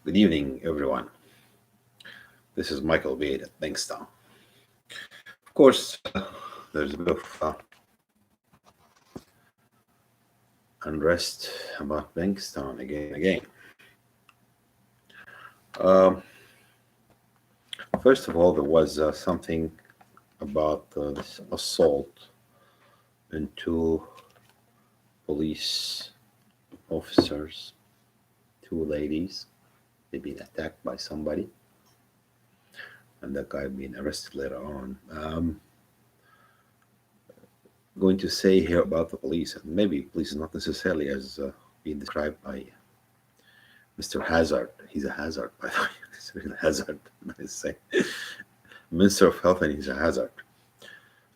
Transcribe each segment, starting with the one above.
Good evening, everyone. This is Michael Wade at Bankstown. Of course, there's a bit of unrest about Bankstown again and again. Um, First of all, there was something about this assault into police officers, two ladies. They've been attacked by somebody, and that guy being arrested later on. Going to say here about the police, and maybe police is not necessarily as being described by Mr. Hazard. He's a hazard, by the way. He's a real hazard, I say. Minister of Health, and he's a hazard.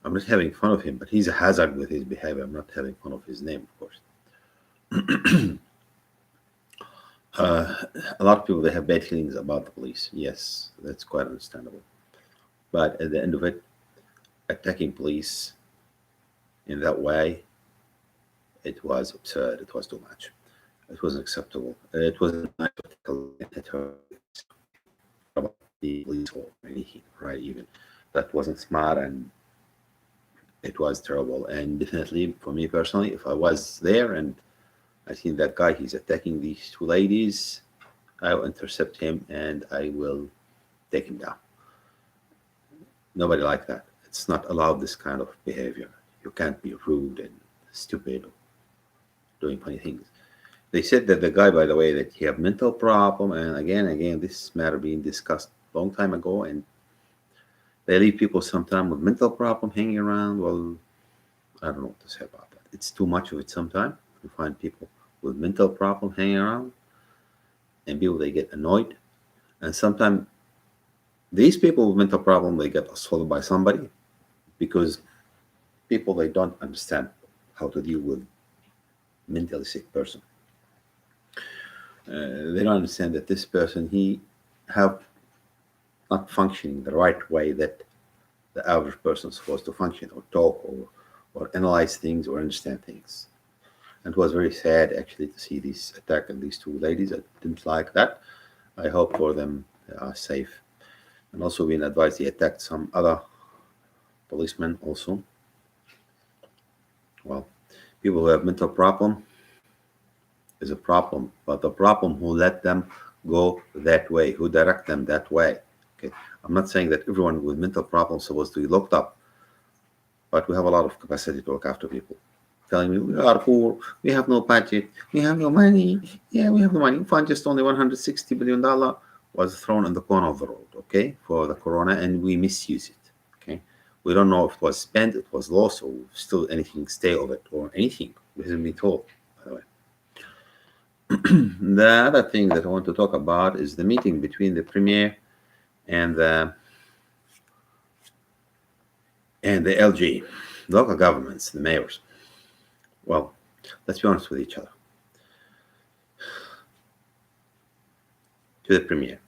I'm not having fun of him, but he's a hazard with his behavior. I'm not having fun of his name, of course. uh, a lot of people, they have bad feelings about the police. Yes, that's quite understandable. But at the end of it, attacking police in that way, it was absurd. It was too much. It wasn't acceptable. It wasn't nice at her about the police or anything, right? Even that wasn't smart, and it was terrible. And definitely, for me personally, if I was there and I seen that guy, he's attacking these two ladies, I will intercept him and I will take him down. Nobody like that. It's not allowed, this kind of behavior. You can't be rude and stupid or doing funny things. They said that the guy, by the way, that he have mental problem, and again, this matter being discussed a long time ago, and they leave people sometimes with mental problem hanging around. Well, I don't know what to say about that. It's too much of it sometimes. You find people with mental problem hanging around, and people, they get annoyed, and sometimes these people with mental problem, they get assaulted by somebody because people, they don't understand how to deal with mentally sick person. They don't understand that this person, he have not functioning the right way that the average person is supposed to function or talk or analyze things or understand things. And it was very sad actually to see this attack on these two ladies. I didn't like that. I hope for them they are safe. And also being advised, he attacked some other policemen also. Well, people who have mental problem is a problem, but the problem who let them go that way, who direct them that way. Okay, I'm not saying that everyone with mental problems is supposed to be locked up, but we have a lot of capacity to look after people. Telling me we are poor, we have no budget, we have no money. Yeah, we have no money. Fund just only $160 billion was thrown in the corner of the road, okay, for the corona, and we misuse it. Okay, we don't know if it was spent, it was lost, or still anything stay of it, or anything. We haven't been told, by the way. The other thing that I want to talk about is the meeting between the premier and the LG, local governments, the mayors. Well, let's be honest with each other. To the premier,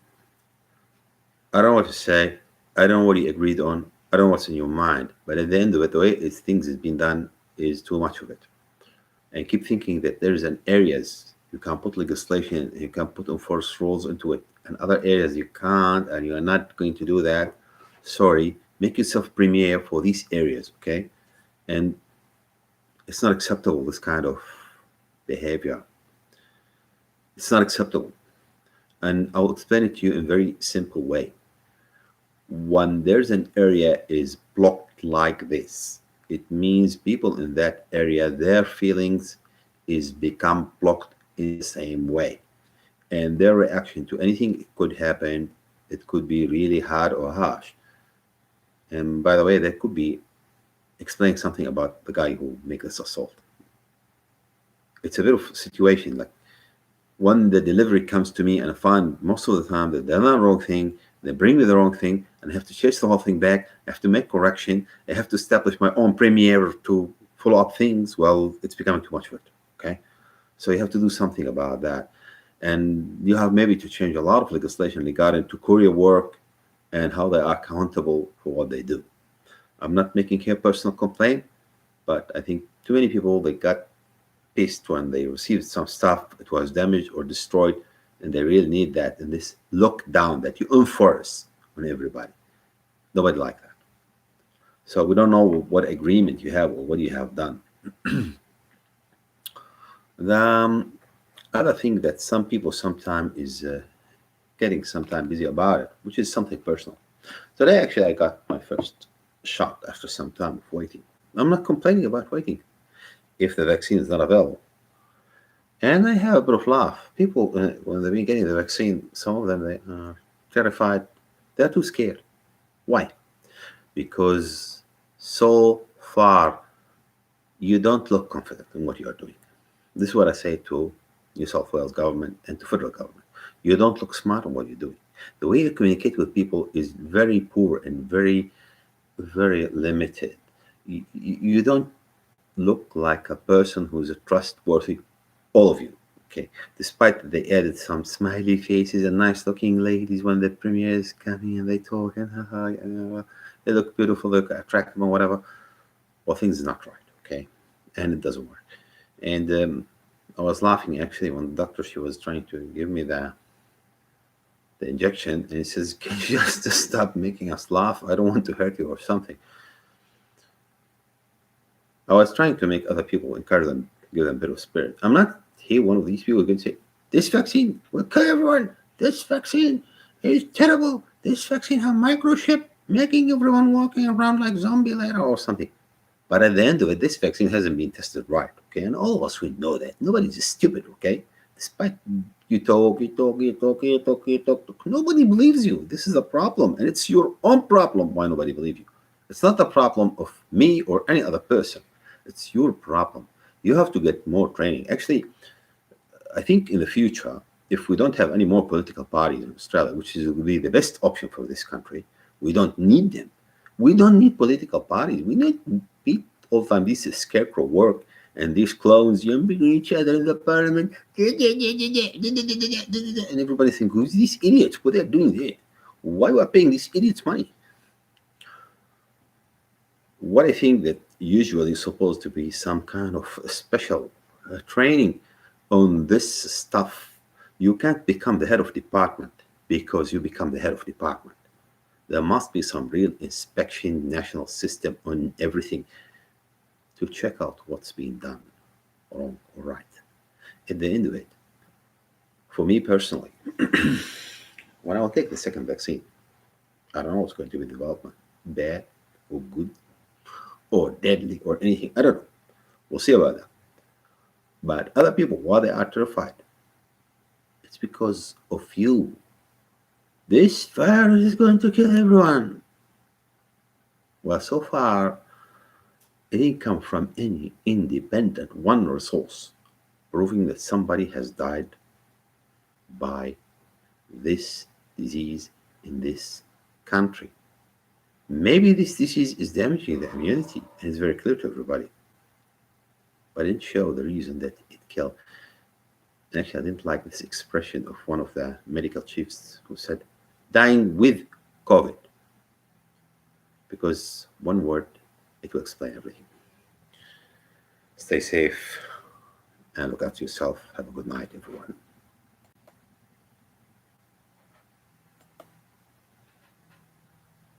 I don't know what to say. I don't know what he agreed on. I don't know what's in your mind. But at the end of it, the way things has been done is too much of it. And keep thinking that there's an areas you can put legislation, you can put enforced rules into it, and other areas you can't, and you are not going to do that. Sorry, make yourself premier for these areas, okay? And it's not acceptable, this kind of behavior. It's not acceptable. And I'll explain it to you in a very simple way. When there's an area is blocked like this, it means people in that area, their feelings is become blocked in the same way. And their reaction to anything it could happen, it could be really hard or harsh. And by the way, that could be explaining something about the guy who made this assault. It's a bit of a situation like when the delivery comes to me and I find most of the time that they're not the wrong thing, they bring me the wrong thing, and I have to chase the whole thing back. I have to make correction. I have to establish my own premiere to follow up things. Well, it's becoming too much of it. Okay, so you have to do something about that, and you have maybe to change a lot of legislation regarding to courier work and how they are accountable for what they do. I'm not making here personal complaint, but I think too many people, they got pissed when they received some stuff, it was damaged or destroyed. And they really need that in this lockdown that you enforce on everybody. Nobody like that. So we don't know what agreement you have or what you have done. The other thing that some people sometimes is getting sometimes busy about it, which is something personal. Today, actually, I got my first shot after some time of waiting. I'm not complaining about waiting if the vaccine is not available. And I have a bit of laugh. People, when they've been getting the vaccine, some of them they are terrified. They're too scared. Why? Because so far you don't look confident in what you are doing. This is what I say to New South Wales government and to federal government. You don't look smart on what you're doing. The way you communicate with people is very poor and very limited. You don't look like a person who's a trustworthy, all of you. Okay, despite that they added some smiley faces and nice looking ladies when the premiere is coming and they talk and haha, they look beautiful, look attractive and whatever. Well, things is not right. Okay, and it doesn't work. And I was laughing actually when the doctor she was trying to give me the injection, and he says, "Can you just stop making us laugh? I don't want to hurt you or something." I was trying to make other people encourage them, give them a bit of spirit. I'm not here one of these people who can say, "This vaccine will kill everyone. This vaccine is terrible. This vaccine have microchip, making everyone walking around like zombie later or something." But at the end of it, this vaccine hasn't been tested right, okay? And all of us we know that. Nobody's stupid, okay? Despite you talk. Nobody believes you. This is a problem, and it's your own problem why nobody believes you. It's not the problem of me or any other person. It's your problem. You have to get more training. Actually, I think in the future, if we don't have any more political parties in Australia, which is will be the best option for this country, we don't need them. We don't need political parties. We need people all the time. This is scarecrow work and these clones jumping each other in the parliament, and everybody thinks, "Who's these idiots? What they're doing there? Why we are paying these idiots money?" What I think that usually is supposed to be some kind of special training on this stuff. You can't become the head of department because you become the head of department. There must be some real inspection national system on everything to check out what's being done wrong or right. At the end of it, for me personally, when I will take the second vaccine, I don't know what's going to be development, bad or good or deadly or anything. I don't know. We'll see about that. But other people, why they are terrified, it's because of you. This virus is going to kill everyone. Well, so far, it didn't come from any independent one resource proving that somebody has died by this disease in this country. Maybe this disease is damaging the immunity and it's very clear to everybody, but it didn't show the reason that it killed. And actually, I didn't like this expression of one of the medical chiefs who said, dying with COVID, because one word, it will explain everything. Stay safe and look after yourself. Have a good night, everyone.